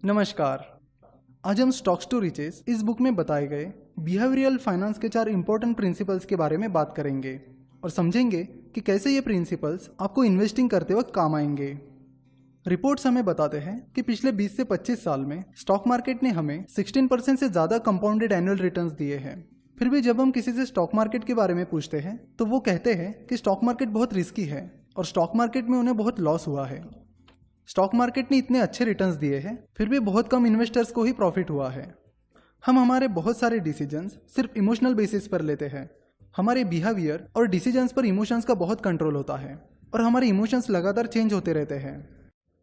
नमस्कार। आज हम स्टॉक्स टू रिचेस इस बुक में बताए गए बिहेवियरल फाइनेंस के 4 इंपॉर्टेंट प्रिंसिपल्स के बारे में बात करेंगे और समझेंगे कि कैसे ये प्रिंसिपल्स आपको इन्वेस्टिंग करते वक्त काम आएंगे। रिपोर्ट्स हमें बताते हैं कि पिछले 20 से 25 साल में स्टॉक मार्केट ने हमें 16% से ज़्यादा कंपाउंडेड एनुअल रिटर्न्स दिए हैं। फिर भी जब हम किसी से स्टॉक मार्केट के बारे में पूछते हैं तो वो कहते हैं कि स्टॉक मार्केट बहुत रिस्की है और स्टॉक मार्केट में उन्हें बहुत लॉस हुआ है। स्टॉक मार्केट ने इतने अच्छे रिटर्न्स दिए हैं फिर भी बहुत कम इन्वेस्टर्स को ही प्रॉफिट हुआ है। हम हमारे बहुत सारे डिसीजंस सिर्फ इमोशनल बेसिस पर लेते हैं। हमारे बिहेवियर और डिसीजंस पर इमोशंस का बहुत कंट्रोल होता है और हमारे इमोशंस लगातार चेंज होते रहते हैं।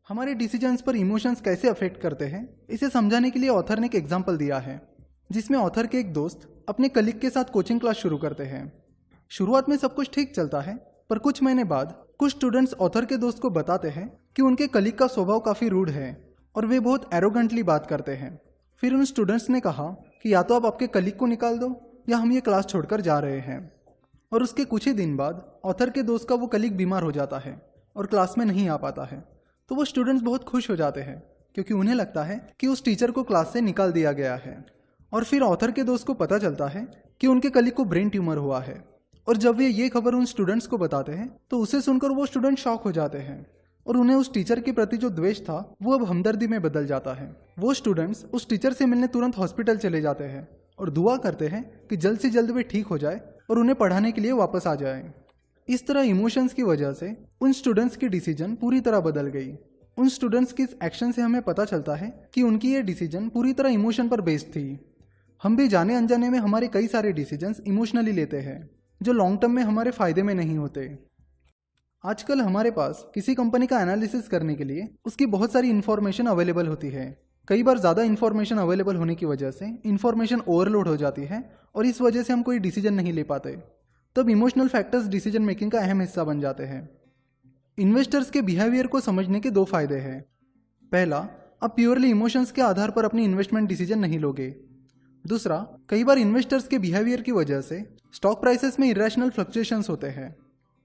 हमारे डिसीजंस पर इमोशंस कैसे अफेक्ट करते हैं इसे समझाने के लिए ऑथर ने एक एग्जाम्पल दिया है, जिसमें ऑथर के एक दोस्त अपने कलीग के साथ कोचिंग क्लास शुरू करते हैं। शुरुआत में सब कुछ ठीक चलता है, पर कुछ महीने बाद कुछ स्टूडेंट्स ऑथर के दोस्त को बताते हैं कि उनके कलीग का स्वभाव काफ़ी रूड है और वे बहुत एरोगेंटली बात करते हैं। फिर उन स्टूडेंट्स ने कहा कि या तो आप आपके कलीग को निकाल दो या हम ये क्लास छोड़कर जा रहे हैं। और उसके कुछ ही दिन बाद ऑथर के दोस्त का वो कलीग बीमार हो जाता है और क्लास में नहीं आ पाता है। तो वो स्टूडेंट्स बहुत खुश हो जाते हैं क्योंकि उन्हें लगता है कि उस टीचर को क्लास से निकाल दिया गया है। और फिर ऑथर के दोस्त को पता चलता है कि उनके कलीग को ब्रेन ट्यूमर हुआ है। और जब वे ये खबर उन स्टूडेंट्स को बताते हैं तो उसे सुनकर वो स्टूडेंट शॉक हो जाते हैं और उन्हें उस टीचर के प्रति जो द्वेष था वो अब हमदर्दी में बदल जाता है। वो स्टूडेंट्स उस टीचर से मिलने तुरंत हॉस्पिटल चले जाते हैं और दुआ करते हैं कि जल्द से जल्द वे ठीक हो जाए और उन्हें पढ़ाने के लिए वापस आ जाए। इस तरह इमोशंस की वजह से उन स्टूडेंट्स की डिसीजन पूरी तरह बदल गई। उन स्टूडेंट्स की इस एक्शन से हमें पता चलता है कि उनकी ये डिसीजन पूरी तरह इमोशन पर बेस्ड थी। हम भी जाने अनजाने में हमारे कई सारे डिसीजंस इमोशनली लेते हैं जो लॉन्ग टर्म में हमारे फायदे में नहीं होते। आजकल हमारे पास किसी कंपनी का एनालिसिस करने के लिए उसकी बहुत सारी इन्फॉर्मेशन अवेलेबल होती है। कई बार ज़्यादा इन्फॉर्मेशन अवेलेबल होने की वजह से इन्फॉर्मेशन ओवरलोड हो जाती है और इस वजह से हम कोई डिसीजन नहीं ले पाते। तब इमोशनल फैक्टर्स डिसीजन मेकिंग का अहम हिस्सा बन जाते हैं। इन्वेस्टर्स के बिहेवियर को समझने के 2 फायदे हैं। पहला, आप प्योरली इमोशंस के आधार पर अपनी इन्वेस्टमेंट डिसीजन नहीं लोगे। दूसरा, कई बार इन्वेस्टर्स के बिहेवियर की वजह से स्टॉक प्राइसेस में इरेशनल फ्लक्चुएशंस होते हैं।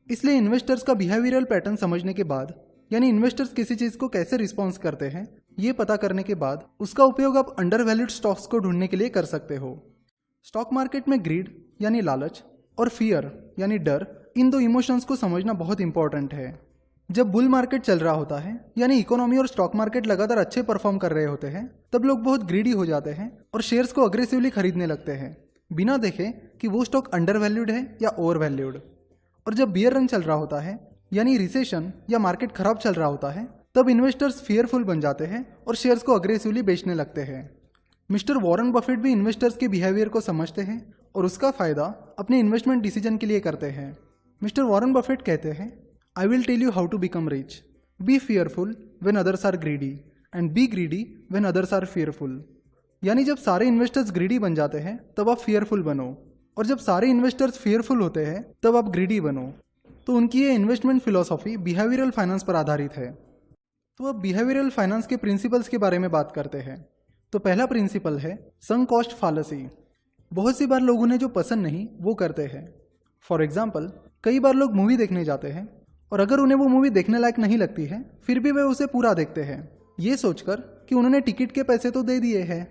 इसलिए इन्वेस्टर्स का बिहेवियरल पैटर्न समझने के बाद, यानी इन्वेस्टर्स किसी चीज़ को कैसे रिस्पॉन्स करते हैं ये पता करने के बाद उसका उपयोग आप अंडर वैल्यूड स्टॉक्स को ढूंढने के लिए कर सकते हो। स्टॉक मार्केट में ग्रीड यानी लालच और फियर यानी डर, इन 2 इमोशंस को समझना बहुत इंपॉर्टेंट है। जब बुल मार्केट चल रहा होता है यानी इकोनॉमी और स्टॉक मार्केट लगातार अच्छे परफॉर्म कर रहे होते हैं, तब लोग बहुत ग्रीडी हो जाते हैं और शेयर्स को अग्रेसिवली खरीदने लगते हैं बिना देखे कि वो स्टॉक अंडर वैल्यूड है या ओवर वैल्यूड। और जब बियर रन चल रहा होता है यानी रिसेशन या मार्केट खराब चल रहा होता है, तब इन्वेस्टर्स फियरफुल बन जाते हैं और शेयर्स को अग्रेसिवली बेचने लगते हैं। मिस्टर वॉरेन बफेट भी इन्वेस्टर्स के बिहेवियर को समझते हैं और उसका फायदा अपने इन्वेस्टमेंट डिसीजन के लिए करते हैं। मिस्टर वॉरेन बफेट कहते हैं, I will tell you how to become rich. Be fearful when others are greedy and be greedy when others are fearful. यानी जब सारे इन्वेस्टर्स ग्रीडी बन जाते हैं तब आप फियरफुल बनो और जब सारे इन्वेस्टर्स फियरफुल होते हैं तब आप ग्रीडी बनो। तो उनकी ये इन्वेस्टमेंट फिलॉसफी बिहेवियरल फाइनेंस पर आधारित है। तो अब बिहेवियरल फाइनेंस के प्रिंसिपल्स के बारे में बात करते हैं। तो पहला प्रिंसिपल है संक कॉस्ट फालसी। बहुत सी बार लोग उन्हें जो पसंद नहीं वो करते हैं। फॉर एग्जाम्पल, कई बार लोग मूवी देखने जाते हैं और अगर उन्हें वो मूवी देखने लायक नहीं लगती है फिर भी वे उसे पूरा देखते हैं, ये सोचकर कि उन्होंने टिकट के पैसे तो दे दिए हैं।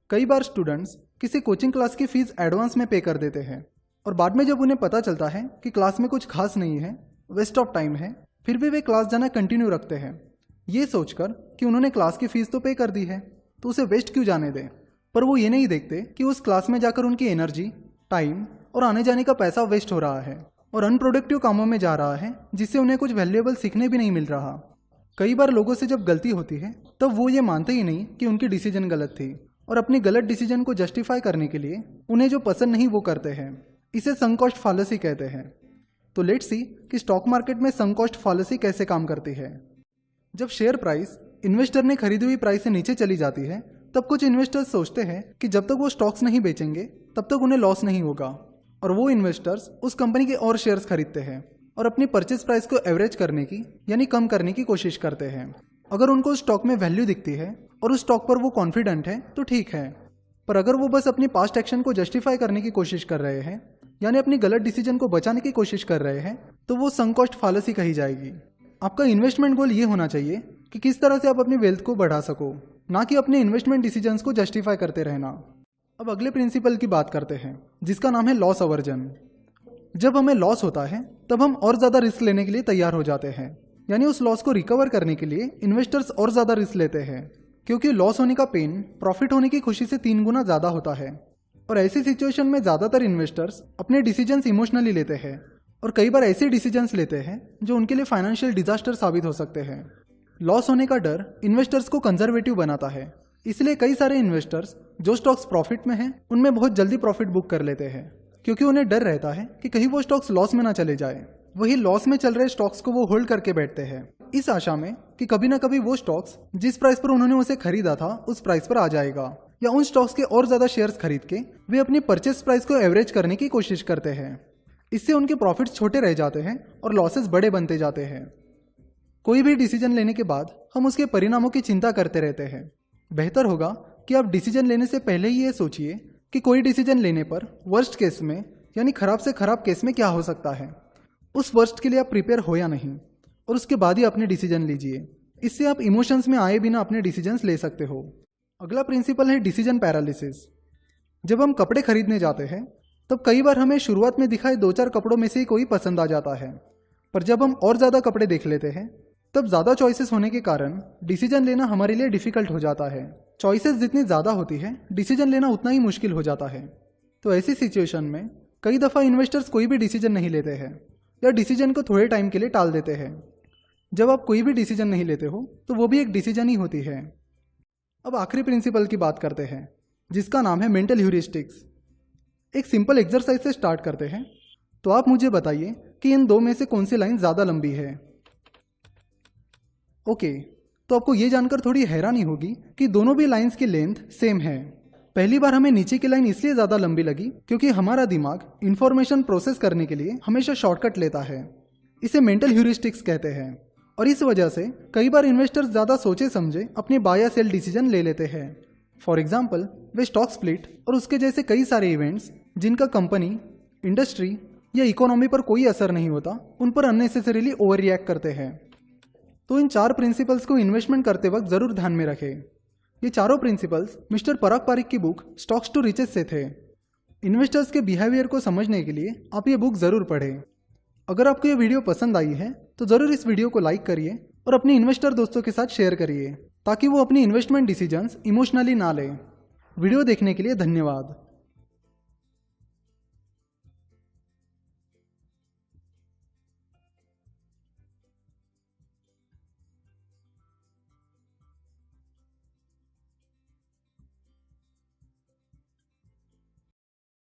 कई बार स्टूडेंट्स किसी कोचिंग क्लास की फीस एडवांस में पे कर देते हैं और बाद में जब उन्हें पता चलता है कि क्लास में कुछ खास नहीं है, वेस्ट ऑफ टाइम है, फिर भी वे क्लास जाना कंटिन्यू रखते हैं, ये सोचकर कि उन्होंने क्लास की फीस तो पे कर दी है तो उसे वेस्ट क्यों जाने दें। पर वो ये नहीं देखते कि उस क्लास में जाकर उनकी एनर्जी, टाइम और आने जाने का पैसा वेस्ट हो रहा है और अनप्रोडक्टिव कामों में जा रहा है जिससे उन्हें कुछ वैल्यूएबल सीखने भी नहीं मिल रहा। कई बार लोगों से जब गलती होती है तब वो ये मानते ही नहीं कि उनकी डिसीजन गलत थी और अपनी गलत डिसीजन को जस्टिफाई करने के लिए उन्हें जो पसंद नहीं वो करते हैं। इसे संक कॉस्ट फालसी कहते हैं। तो लेट्स सी कि स्टॉक मार्केट में संक कॉस्ट फालसी कैसे काम करती है। जब शेयर प्राइस इन्वेस्टर ने खरीदी हुई प्राइस से नीचे चली जाती है तब कुछ इन्वेस्टर्स सोचते हैं कि जब तक वो स्टॉक्स नहीं बेचेंगे तब तक उन्हें लॉस नहीं होगा और वो इन्वेस्टर्स उस कंपनी के और शेयर्स खरीदते हैं और अपनी परचेज प्राइस को एवरेज करने की यानी कम करने की कोशिश करते हैं। अगर उनको उस स्टॉक में वैल्यू दिखती है और उस स्टॉक पर वो कॉन्फिडेंट है तो ठीक है, पर अगर वो बस अपनी पास्ट एक्शन को जस्टिफाई करने की कोशिश कर रहे हैं यानी अपनी गलत डिसीजन को बचाने की कोशिश कर रहे हैं तो वो संक कॉस्ट फालसी कही जाएगी। आपका इन्वेस्टमेंट गोल ये होना चाहिए कि किस तरह से आप अपनी वेल्थ को बढ़ा सको। ना कि अपने इन्वेस्टमेंट डिसीजंस को जस्टिफाई करते रहना। अब अगले प्रिंसिपल की बात करते हैं, जिसका नाम है लॉस अवर्जन। जब हमें लॉस होता है तब हम और ज़्यादा रिस्क लेने के लिए तैयार हो जाते हैं, यानी उस लॉस को रिकवर करने के लिए इन्वेस्टर्स और ज़्यादा रिस्क लेते हैं, क्योंकि लॉस होने का पेन प्रॉफिट होने की खुशी से 3 गुना ज़्यादा होता है। और ऐसी सिचुएशन में ज़्यादातर इन्वेस्टर्स अपने डिसीजंस इमोशनली लेते हैं और कई बार ऐसे डिसीजंस लेते हैं जो उनके लिए फाइनेंशियल डिजास्टर साबित हो सकते हैं। लॉस होने का डर इन्वेस्टर्स को कंजर्वेटिव बनाता है, इसलिए कई सारे इन्वेस्टर्स जो स्टॉक्स प्रॉफिट में हैं उनमें बहुत जल्दी प्रॉफिट बुक कर लेते हैं, क्योंकि उन्हें डर रहता है कि कहीं वो स्टॉक्स लॉस में ना चले जाए। वही लॉस में चल रहे स्टॉक्स को वो होल्ड करके बैठते हैं, इस आशा में कि कभी ना कभी वो स्टॉक्स जिस प्राइस पर उन्होंने उसे खरीदा था उस प्राइस पर आ जाएगा, या उन स्टॉक्स के और ज्यादा शेयर्स खरीद के वे अपनी परचेस प्राइस को एवरेज करने की कोशिश करते हैं। इससे उनके प्रॉफिट्स छोटे रह जाते हैं और लॉसेस बड़े बनते जाते हैं। कोई भी डिसीजन लेने के बाद हम उसके परिणामों की चिंता करते रहते हैं। बेहतर होगा कि आप डिसीजन लेने से पहले ही ये सोचिए कि कोई डिसीजन लेने पर वर्स्ट केस में, यानी खराब से खराब केस में क्या हो सकता है, उस वर्स्ट के लिए आप प्रिपेयर हो या नहीं, और उसके बाद ही अपने डिसीजन लीजिए। इससे आप इमोशंस में आए बिना अपने डिसीजंस ले सकते हो। अगला प्रिंसिपल है डिसीजन पैरालिसिस। जब हम कपड़े खरीदने जाते हैं तब कई बार हमें शुरुआत में दिखाए 2-4 कपड़ों में से ही कोई पसंद आ जाता है, पर जब हम और ज़्यादा कपड़े देख लेते हैं तब ज़्यादा चॉइसेस होने के कारण डिसीजन लेना हमारे लिए डिफ़िकल्ट हो जाता है। चॉइसेस जितनी ज़्यादा होती है डिसीजन लेना उतना ही मुश्किल हो जाता है। तो ऐसी सिचुएशन में कई दफ़ा इन्वेस्टर्स कोई भी डिसीजन नहीं लेते हैं या डिसीजन को थोड़े टाइम के लिए टाल देते हैं। जब आप कोई भी डिसीजन नहीं लेते हो तो वो भी एक डिसीजन ही होती है। अब आखिरी प्रिंसिपल की बात करते हैं, जिसका नाम है मेंटल ह्यूरिस्टिक्स। एक सिंपल एक्सरसाइज से स्टार्ट करते हैं। तो आप मुझे बताइए कि इन दो में से कौन सी लाइन ज़्यादा लंबी है। ओके, तो आपको ये जानकर थोड़ी हैरानी होगी कि दोनों भी लाइंस की लेंथ सेम है। पहली बार हमें नीचे की लाइन इसलिए ज़्यादा लंबी लगी क्योंकि हमारा दिमाग इंफॉर्मेशन प्रोसेस करने के लिए हमेशा शॉर्टकट लेता है। इसे मेंटल ह्यूरिस्टिक्स कहते हैं, और इस वजह से कई बार इन्वेस्टर्स ज़्यादा सोचे समझे अपने बाय या सेल डिसीजन ले लेते हैं। For example, way stock split और उसके जैसे कई सारे इवेंट्स जिनका कंपनी, इंडस्ट्री या इकोनॉमी पर कोई असर नहीं होता, उन पर अननेसेसरीली ओवर रिएक्ट करते हैं। तो इन 4 प्रिंसिपल्स को इन्वेस्टमेंट करते वक्त ज़रूर ध्यान में रखें। ये चारों प्रिंसिपल्स मिस्टर पराग पारिक की बुक स्टॉक्स टू रिचेस से थे। इन्वेस्टर्स के बिहेवियर को समझने के लिए आप ये बुक ज़रूर पढ़ें। अगर आपको ये वीडियो पसंद आई है तो ज़रूर इस वीडियो को लाइक करिए और अपने इन्वेस्टर दोस्तों के साथ शेयर करिए, ताकि वो अपनी इन्वेस्टमेंट डिसीजंस इमोशनली ना लें। वीडियो देखने के लिए धन्यवाद।